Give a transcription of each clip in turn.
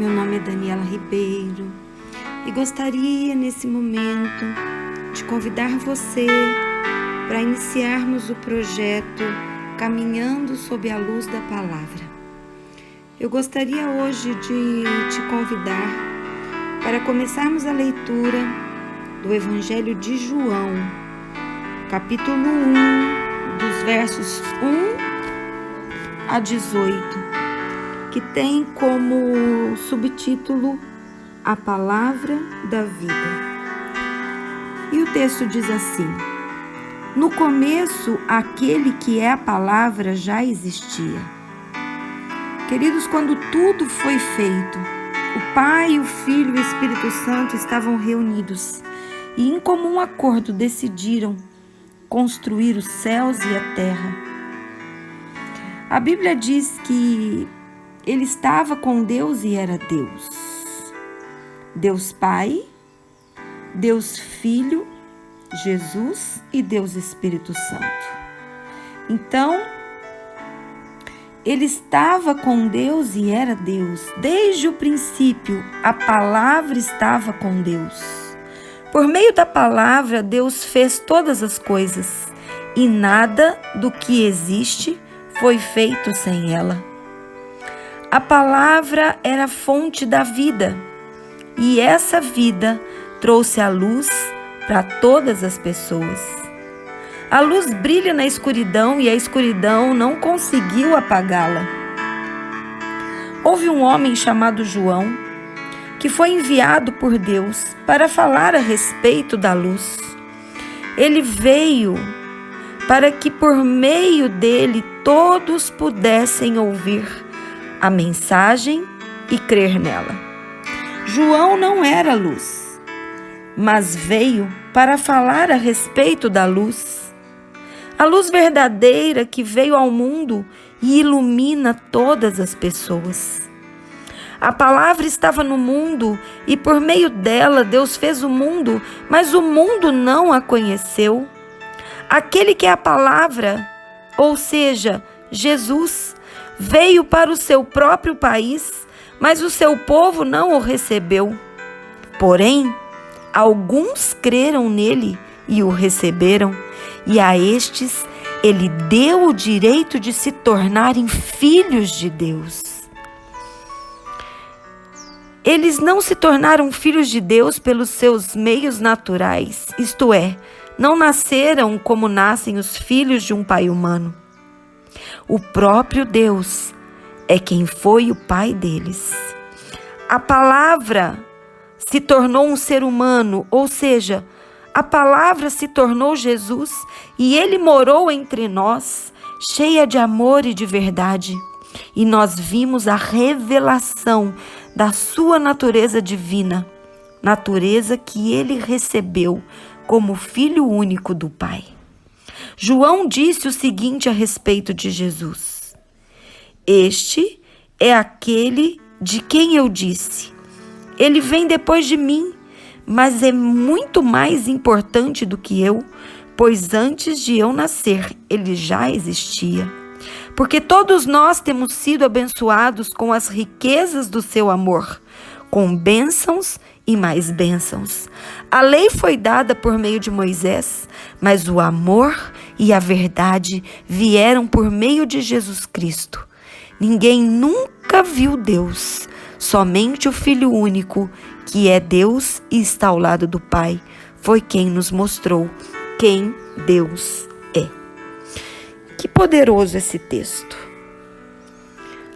Meu nome é Daniela Ribeiro e gostaria nesse momento de convidar você para iniciarmos o projeto Caminhando sob a Luz da Palavra. Eu gostaria hoje de te convidar para começarmos a leitura do Evangelho de João, capítulo 1, dos versos 1 a 18. Que tem como subtítulo A Palavra da Vida. E o texto diz assim: No começo, aquele que é a palavra já existia. Queridos, quando tudo foi feito, o Pai, o Filho e o Espírito Santo estavam reunidos e em comum acordo decidiram construir os céus e a terra. A Bíblia diz que ele estava com Deus e era Deus. Deus Pai, Deus Filho, Jesus e Deus Espírito Santo. Então, ele estava com Deus e era Deus. Desde o princípio, a palavra estava com Deus. Por meio da palavra, Deus fez todas as coisas, e nada do que existe foi feito sem ela. A palavra era a fonte da vida, e essa vida trouxe a luz para todas as pessoas. A luz brilha na escuridão e a escuridão não conseguiu apagá-la. Houve um homem chamado João, que foi enviado por Deus para falar a respeito da luz. Ele veio para que por meio dele todos pudessem ouvir a mensagem e crer nela. João não era luz, mas veio para falar a respeito da luz. A luz verdadeira que veio ao mundo e ilumina todas as pessoas. A palavra estava no mundo e por meio dela Deus fez o mundo, mas o mundo não a conheceu. Aquele que é a palavra, ou seja, Jesus, veio para o seu próprio país, mas o seu povo não o recebeu. Porém, alguns creram nele e o receberam, e a estes ele deu o direito de se tornarem filhos de Deus. Eles não se tornaram filhos de Deus pelos seus meios naturais, isto é, não nasceram como nascem os filhos de um pai humano. O próprio Deus é quem foi o pai deles. A palavra se tornou um ser humano, ou seja, a palavra se tornou Jesus e ele morou entre nós, cheia de amor e de verdade. E nós vimos a revelação da sua natureza divina, natureza que ele recebeu como filho único do Pai. João disse o seguinte a respeito de Jesus: Este é aquele de quem eu disse, ele vem depois de mim, mas é muito mais importante do que eu, pois antes de eu nascer, ele já existia. Porque todos nós temos sido abençoados com as riquezas do seu amor, com bênçãos e mais bênçãos. A lei foi dada por meio de Moisés, mas o amor e a verdade vieram por meio de Jesus Cristo. Ninguém nunca viu Deus, somente o Filho único, que é Deus e está ao lado do Pai, foi quem nos mostrou quem Deus é. Que poderoso esse texto.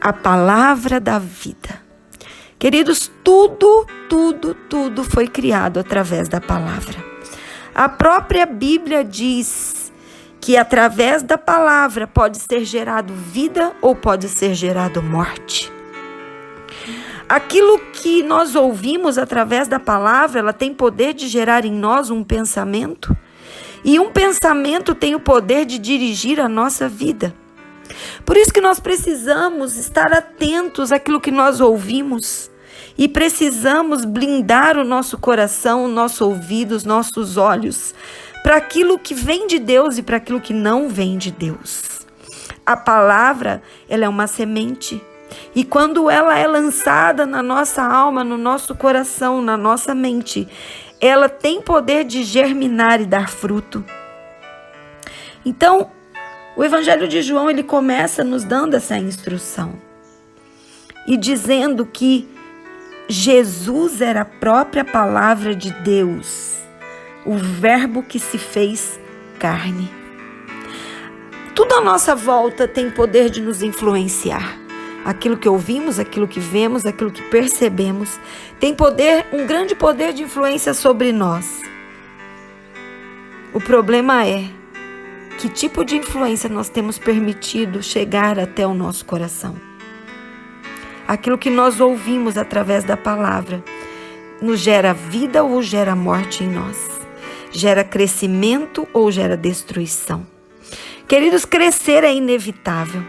A palavra da vida. Queridos, tudo foi criado através da palavra. A própria Bíblia diz que através da palavra pode ser gerado vida ou pode ser gerado morte. Aquilo que nós ouvimos através da palavra, ela tem poder de gerar em nós um pensamento. E um pensamento tem o poder de dirigir a nossa vida. Por isso que nós precisamos estar atentos àquilo que nós ouvimos. E precisamos blindar o nosso coração, o nosso ouvido, os nossos olhos, para aquilo que vem de Deus e para aquilo que não vem de Deus. A palavra, ela é uma semente. E quando ela é lançada na nossa alma, no nosso coração, na nossa mente, ela tem poder de germinar e dar fruto. Então, o Evangelho de João, ele começa nos dando essa instrução e dizendo que Jesus era a própria palavra de Deus, o verbo que se fez carne. Tudo à nossa volta tem poder de nos influenciar. Aquilo que ouvimos, aquilo que vemos, aquilo que percebemos, tem poder, um grande poder de influência sobre nós. O problema é que tipo de influência nós temos permitido chegar até o nosso coração. Aquilo que nós ouvimos através da palavra nos gera vida ou gera morte em nós? Gera crescimento ou gera destruição? Queridos, crescer é inevitável.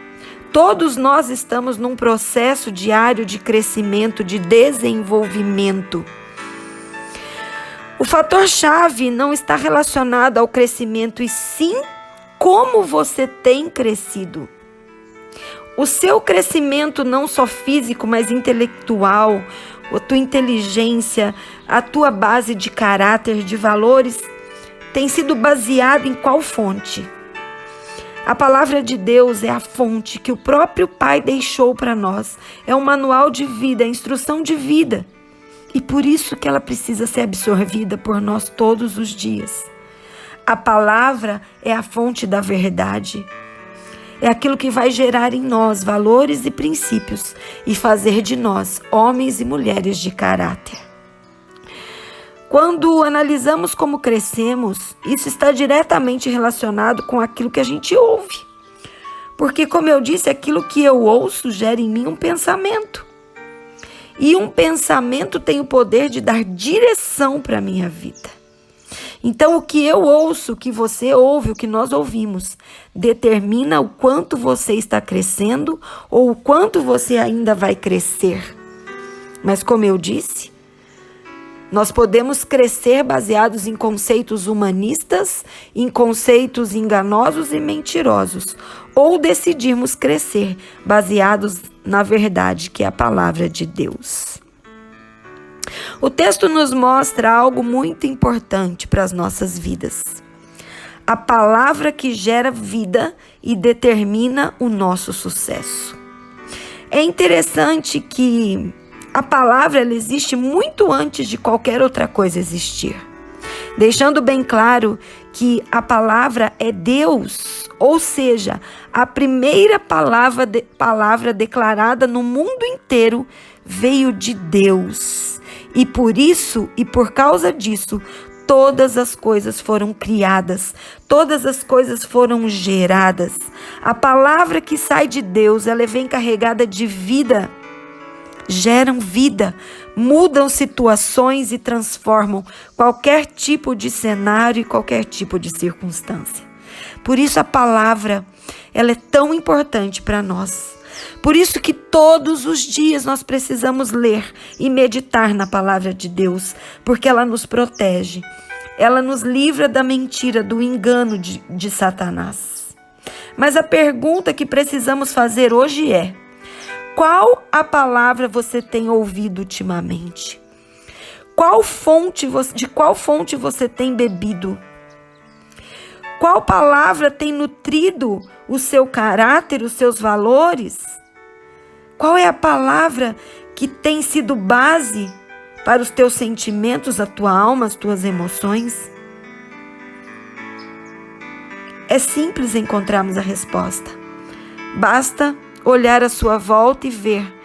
Todos nós estamos num processo diário de crescimento, de desenvolvimento. O fator-chave não está relacionado ao crescimento, e sim como você tem crescido. O seu crescimento não só físico, mas intelectual, a tua inteligência, a tua base de caráter, de valores, tem sido baseado em qual fonte? A palavra de Deus é a fonte que o próprio Pai deixou para nós. É um manual de vida, é instrução de vida. E por isso que ela precisa ser absorvida por nós todos os dias. A palavra é a fonte da verdade. É aquilo que vai gerar em nós valores e princípios e fazer de nós homens e mulheres de caráter. Quando analisamos como crescemos, isso está diretamente relacionado com aquilo que a gente ouve. Porque, como eu disse, aquilo que eu ouço gera em mim um pensamento. E um pensamento tem o poder de dar direção para a minha vida. Então, o que eu ouço, o que você ouve, o que nós ouvimos, determina o quanto você está crescendo ou o quanto você ainda vai crescer. Mas, como eu disse, nós podemos crescer baseados em conceitos humanistas, em conceitos enganosos e mentirosos, ou decidirmos crescer baseados na verdade, que é a palavra de Deus. O texto nos mostra algo muito importante para as nossas vidas. A palavra que gera vida e determina o nosso sucesso. É interessante que a palavra ela existe muito antes de qualquer outra coisa existir. Deixando bem claro que a palavra é Deus, ou seja, a primeira palavra declarada no mundo inteiro veio de Deus. E por isso, e por causa disso, todas as coisas foram criadas, todas as coisas foram geradas. A palavra que sai de Deus, ela vem carregada de vida, geram vida, mudam situações e transformam qualquer tipo de cenário e qualquer tipo de circunstância. Por isso a palavra, ela é tão importante para nós. Por isso que todos os dias nós precisamos ler e meditar na palavra de Deus, porque ela nos protege, ela nos livra da mentira, do engano de Satanás. Mas a pergunta que precisamos fazer hoje é: qual a palavra você tem ouvido ultimamente? De qual fonte você tem bebido? Qual palavra tem nutrido o seu caráter, os seus valores? Qual é a palavra que tem sido base para os teus sentimentos, a tua alma, as tuas emoções? É simples encontrarmos a resposta. Basta olhar à sua volta e ver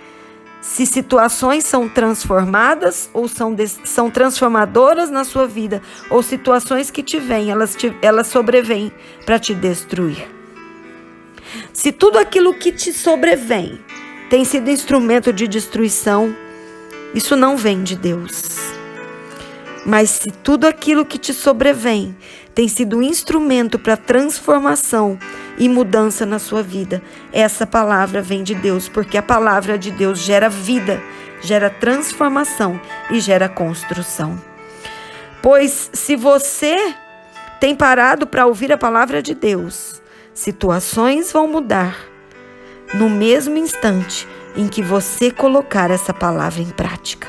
se situações são transformadas ou são transformadoras na sua vida, ou situações que te vêm, elas sobrevêm para te destruir. Se tudo aquilo que te sobrevém tem sido instrumento de destruição, isso não vem de Deus. Mas se tudo aquilo que te sobrevém tem sido instrumento para transformação e mudança na sua vida, essa palavra vem de Deus, porque a palavra de Deus gera vida, gera transformação e gera construção. Pois se você tem parado para ouvir a palavra de Deus, situações vão mudar no mesmo instante em que você colocar essa palavra em prática.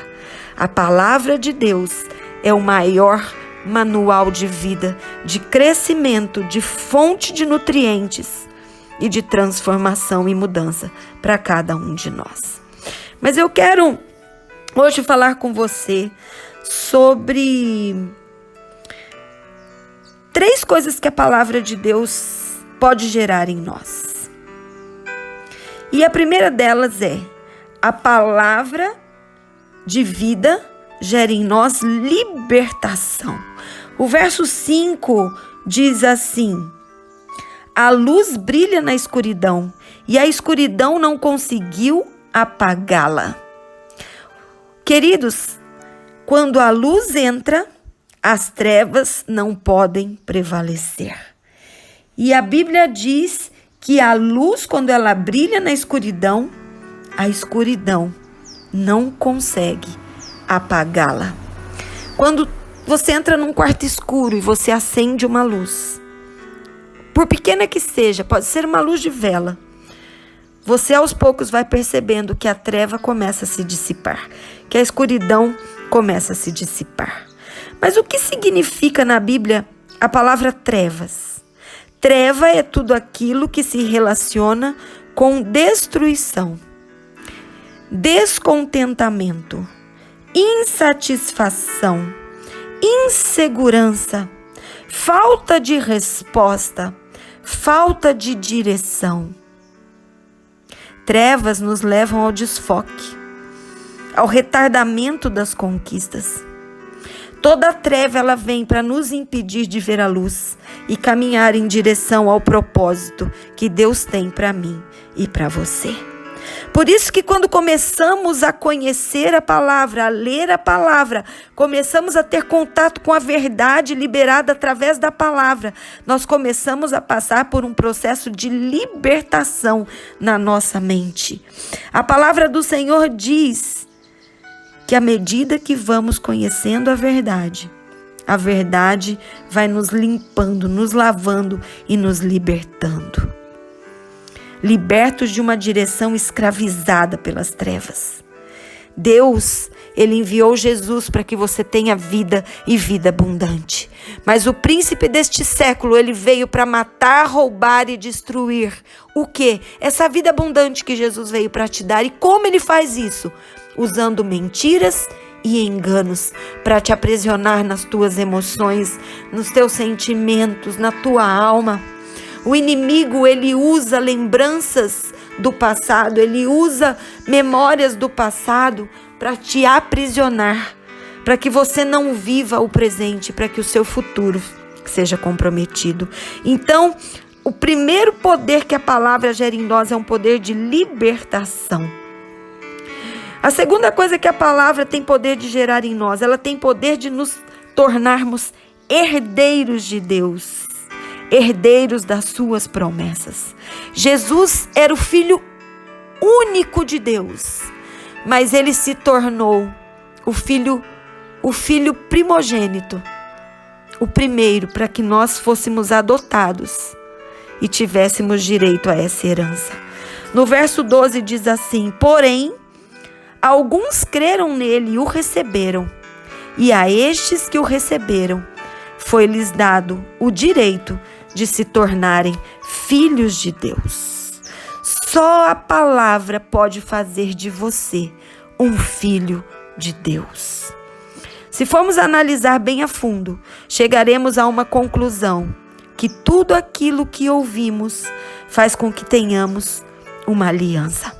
A palavra de Deus é o maior manual de vida, de crescimento, de fonte de nutrientes e de transformação e mudança para cada um de nós. Mas eu quero hoje falar com você sobre 3 coisas que a palavra de Deus pode gerar em nós. E a primeira delas é: a palavra de vida gera em nós libertação. O verso 5 diz assim: a luz brilha na escuridão e a escuridão não conseguiu apagá-la. Queridos, quando a luz entra, as trevas não podem prevalecer. E a Bíblia diz que a luz, quando ela brilha na escuridão, a escuridão não consegue apagá-la. Quando você entra num quarto escuro e você acende uma luz, por pequena que seja, pode ser uma luz de vela, você aos poucos vai percebendo que a treva começa a se dissipar, que a escuridão começa a se dissipar. Mas o que significa na Bíblia a palavra trevas? Treva é tudo aquilo que se relaciona com destruição, descontentamento, insatisfação, insegurança, falta de resposta, falta de direção. Trevas nos levam ao desfoque, ao retardamento das conquistas. Toda treva ela vem para nos impedir de ver a luz e caminhar em direção ao propósito que Deus tem para mim e para você. Por isso que quando começamos a conhecer a palavra, a ler a palavra, começamos a ter contato com a verdade liberada através da palavra, nós começamos a passar por um processo de libertação na nossa mente. A palavra do Senhor diz que à medida que vamos conhecendo a verdade vai nos limpando, nos lavando e nos libertando. Libertos de uma direção escravizada pelas trevas. Deus, Ele enviou Jesus para que você tenha vida e vida abundante. Mas o príncipe deste século, ele veio para matar, roubar e destruir. O quê? Essa vida abundante que Jesus veio para te dar. E como ele faz isso? Usando mentiras e enganos para te aprisionar nas tuas emoções, nos teus sentimentos, na tua alma. O inimigo, ele usa lembranças do passado, ele usa memórias do passado para te aprisionar, para que você não viva o presente, para que o seu futuro seja comprometido. Então, o primeiro poder que a palavra gera em nós é um poder de libertação. A segunda coisa que a palavra tem poder de gerar em nós, ela tem poder de nos tornarmos herdeiros de Deus. Herdeiros das suas promessas. Jesus era o Filho único de Deus, mas ele se tornou o filho primogênito, o primeiro, para que nós fôssemos adotados e tivéssemos direito a essa herança. No verso 12 diz assim: porém, alguns creram nele e o receberam, e a estes que o receberam, foi-lhes dado o direito de se tornarem filhos de Deus. Só a palavra pode fazer de você um filho de Deus. Se formos analisar bem a fundo, chegaremos a uma conclusão, que tudo aquilo que ouvimos faz com que tenhamos uma aliança.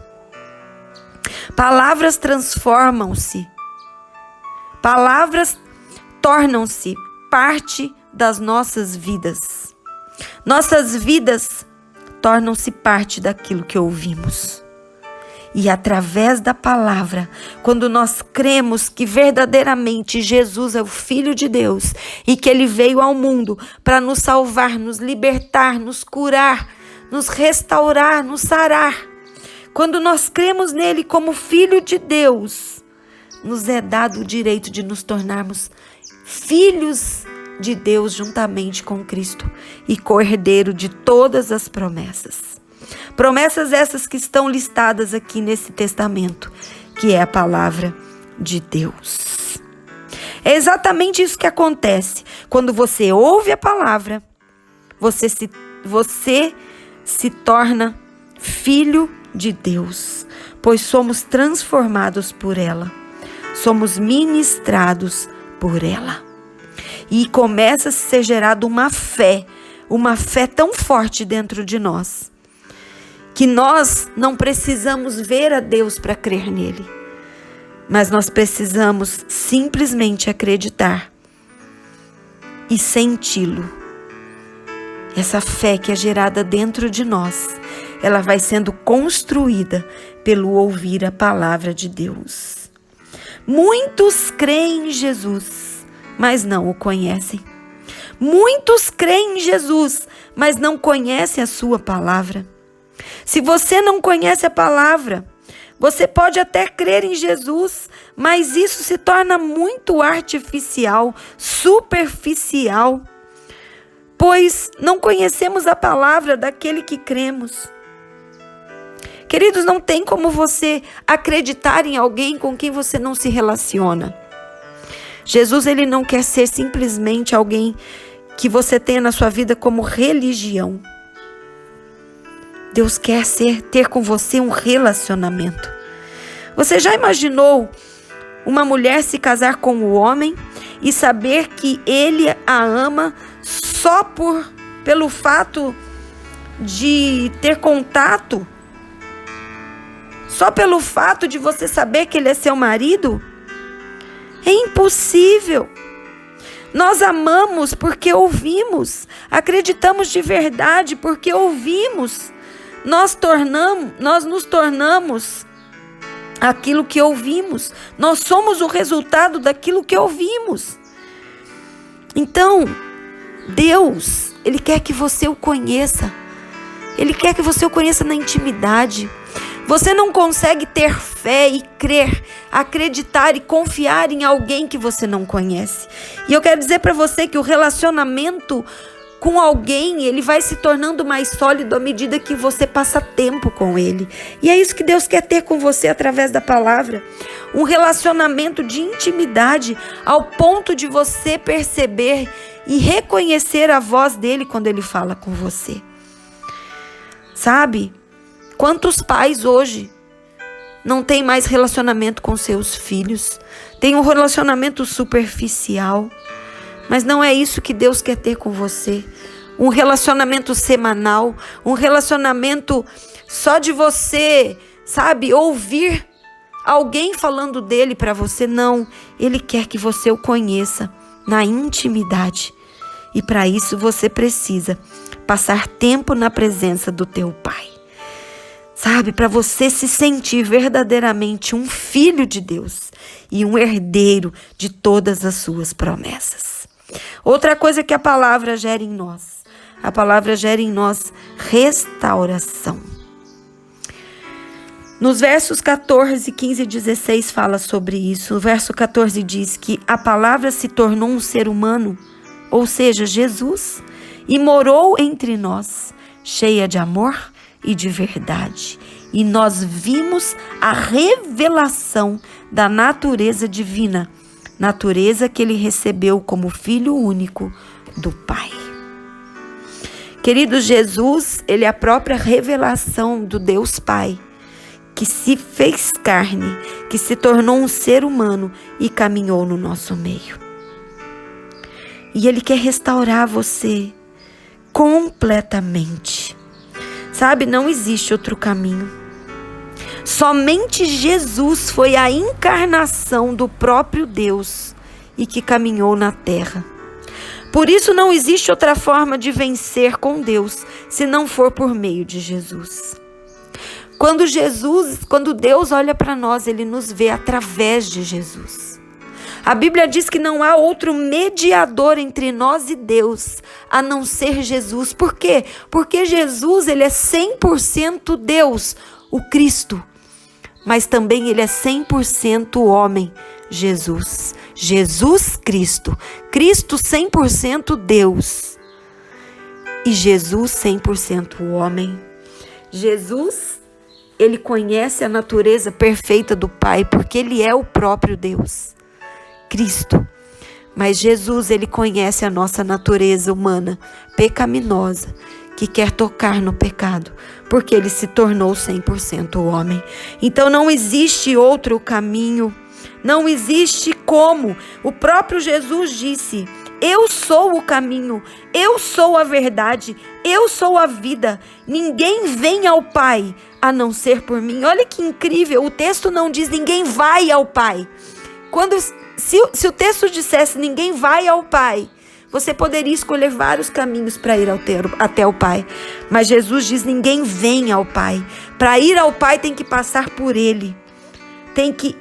Palavras transformam-se, palavras tornam-se parte das nossas vidas. Nossas vidas tornam-se parte daquilo que ouvimos. E através da palavra, quando nós cremos que verdadeiramente Jesus é o Filho de Deus e que Ele veio ao mundo para nos salvar, nos libertar, nos curar, nos restaurar, nos sarar. Quando nós cremos nele como Filho de Deus, nos é dado o direito de nos tornarmos filhos de Deus juntamente com Cristo e co-herdeiro de todas as promessas. Promessas essas que estão listadas aqui nesse testamento, que é a palavra de Deus. É exatamente isso que acontece. Quando você ouve a palavra, você se torna filho de Deus, pois somos transformados por ela. Somos ministrados por ela. E começa a ser gerada uma fé tão forte dentro de nós, que nós não precisamos ver a Deus para crer nele, mas nós precisamos simplesmente acreditar e senti-lo. Essa fé que é gerada dentro de nós, ela vai sendo construída pelo ouvir a palavra de Deus. Muitos creem em Jesus, mas não o conhecem. Muitos creem em Jesus, mas não conhecem a sua palavra. Se você não conhece a palavra, você pode até crer em Jesus, mas isso se torna muito artificial, superficial, pois não conhecemos a palavra daquele que cremos. Queridos, não tem como você acreditar em alguém com quem você não se relaciona. Jesus, ele não quer ser simplesmente alguém que você tenha na sua vida como religião. Deus quer ter com você um relacionamento. Você já imaginou uma mulher se casar com um homem e saber que ele a ama só pelo fato de ter contato? Só pelo fato de você saber que ele é seu marido? É impossível. Nós amamos porque ouvimos. Acreditamos de verdade porque ouvimos. Nós nos tornamos aquilo que ouvimos. Nós somos o resultado daquilo que ouvimos. Então, Deus, ele quer que você o conheça. Ele quer que você o conheça na intimidade. Você não consegue ter fé e crer, acreditar e confiar em alguém que você não conhece. E eu quero dizer para você que o relacionamento com alguém, ele vai se tornando mais sólido à medida que você passa tempo com ele. E é isso que Deus quer ter com você através da palavra. Um relacionamento de intimidade ao ponto de você perceber e reconhecer a voz dele quando ele fala com você. Sabe? Quantos pais hoje não têm mais relacionamento com seus filhos? Tem um relacionamento superficial. Mas não é isso que Deus quer ter com você. Um relacionamento semanal, um relacionamento só de você, sabe, ouvir alguém falando dele para você. Não, ele quer que você o conheça na intimidade. E para isso você precisa passar tempo na presença do teu Pai. Sabe, para você se sentir verdadeiramente um filho de Deus e um herdeiro de todas as suas promessas. Outra coisa que a palavra gera em nós. A palavra gera em nós restauração. Nos versos 14, 15 e 16 fala sobre isso. O verso 14 diz que a palavra se tornou um ser humano, ou seja, Jesus, e morou entre nós, cheia de amor e de verdade. E nós vimos a revelação da natureza divina, natureza que ele recebeu como filho único do Pai. Querido, Jesus, ele é a própria revelação do Deus Pai, que se fez carne, que se tornou um ser humano e caminhou no nosso meio. E ele quer restaurar você completamente. Sabe, não existe outro caminho. Somente Jesus foi a encarnação do próprio Deus e que caminhou na terra. Por isso não existe outra forma de vencer com Deus, se não for por meio de Jesus. Quando Deus olha para nós, ele nos vê através de Jesus. A Bíblia diz que não há outro mediador entre nós e Deus, a não ser Jesus. Por quê? Porque Jesus, ele é 100% Deus, o Cristo. Mas também ele é 100% homem, Jesus. Jesus Cristo. Cristo 100% Deus. E Jesus 100% homem. Jesus, ele conhece a natureza perfeita do Pai, porque ele é o próprio Deus, Cristo. Mas Jesus, ele conhece a nossa natureza humana, pecaminosa, que quer tocar no pecado, porque ele se tornou 100% homem. Então não existe outro caminho, não existe como. O próprio Jesus disse: eu sou o caminho, eu sou a verdade, eu sou a vida. Ninguém vem ao Pai a não ser por mim. Olha que incrível, o texto não diz ninguém vai ao Pai. Se o texto dissesse ninguém vai ao Pai, você poderia escolher vários caminhos para ir até o Pai. Mas Jesus diz ninguém vem ao Pai. Para ir ao Pai tem que passar por Ele, tem que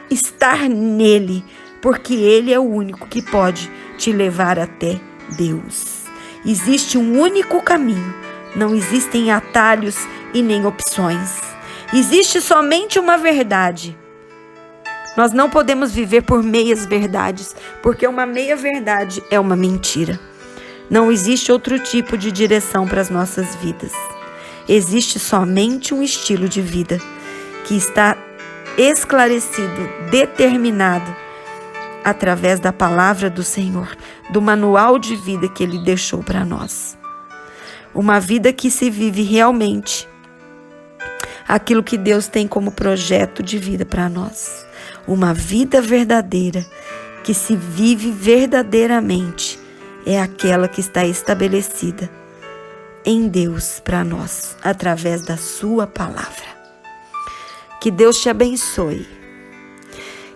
estar nele, porque Ele é o único que pode te levar até Deus. Existe um único caminho, não existem atalhos e nem opções. Existe somente uma verdade. Nós não podemos viver por meias verdades, porque uma meia verdade é uma mentira. Não existe outro tipo de direção para as nossas vidas. Existe somente um estilo de vida que está esclarecido, determinado, através da palavra do Senhor, do manual de vida que Ele deixou para nós. Uma vida que se vive realmente aquilo que Deus tem como projeto de vida para nós. Uma vida verdadeira, que se vive verdadeiramente, é aquela que está estabelecida em Deus para nós, através da sua palavra. Que Deus te abençoe.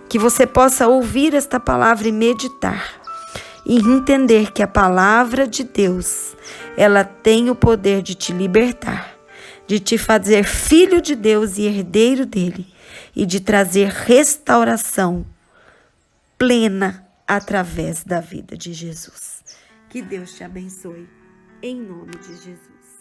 Que você possa ouvir esta palavra e meditar. E entender que a palavra de Deus, ela tem o poder de te libertar, de te fazer filho de Deus e herdeiro dele, e de trazer restauração plena através da vida de Jesus. Que Deus te abençoe, em nome de Jesus.